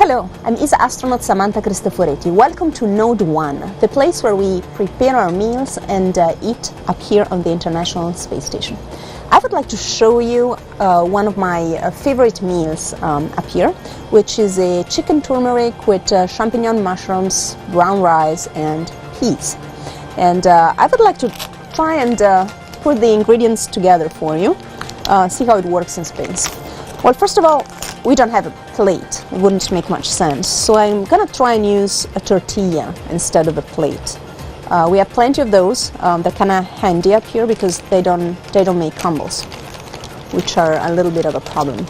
Hello, I'm astronaut Samantha Cristoforetti. Welcome to Node 1, the place where we prepare our meals and eat up here on the International Space Station. I would like to show you one of my favorite meals up here, which is a chicken turmeric with champignon mushrooms, brown rice, and peas. And I would like to try and put the ingredients together for you, see how it works in space. Well, first of all, we don't have a plate. It wouldn't make much sense. So I'm gonna try and use a tortilla instead of a plate. We have plenty of those. They're kind of handy up here because they don't make crumbles, which are a little bit of a problem.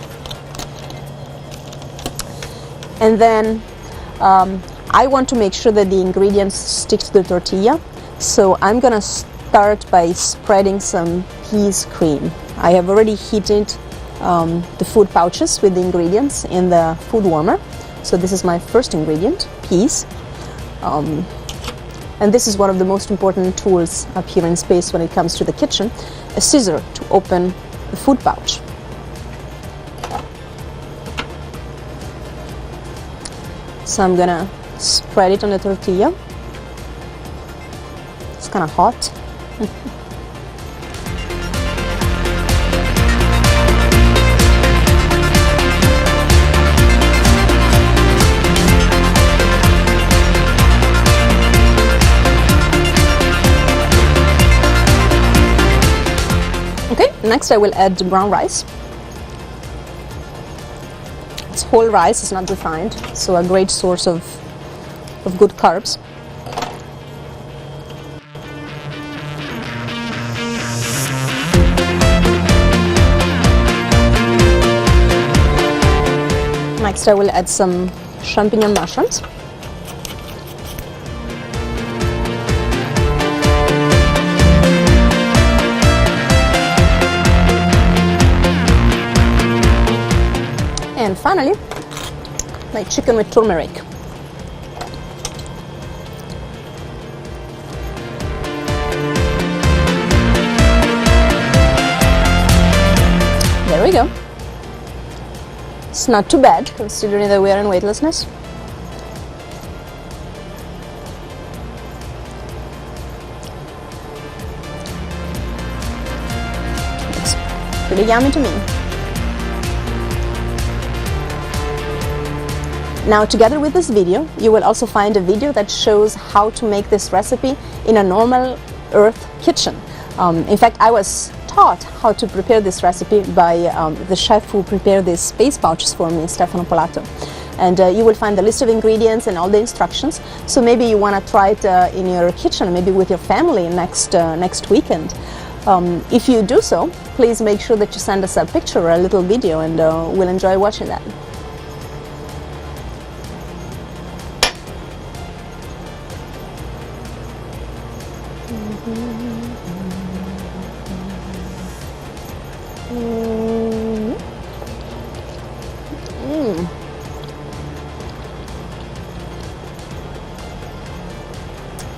And then I want to make sure that the ingredients stick to the tortilla. So I'm gonna start by spreading some peas cream. I have already heated the food pouches with the ingredients in the food warmer. So this is my first ingredient, peas. And this is one of the most important tools up here in space when it comes to the kitchen, a scissor to open the food pouch. So I'm gonna spread it on the tortilla. It's kind of hot. Okay, next I will add brown rice. It's whole rice, it's not refined, so a great source of good carbs. Next I will add some champignon mushrooms. And finally, my chicken with turmeric. There we go. It's not too bad considering that we are in weightlessness. It's pretty yummy to me. Now, together with this video, you will also find a video that shows how to make this recipe in a normal Earth kitchen. In fact, I was taught how to prepare this recipe by the chef who prepared these space pouches for me, Stefano Polato. And you will find the list of ingredients and all the instructions. So maybe you want to try it in your kitchen, maybe with your family next weekend. If you do so, please make sure that you send us a picture or a little video, and we'll enjoy watching that.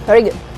Very good.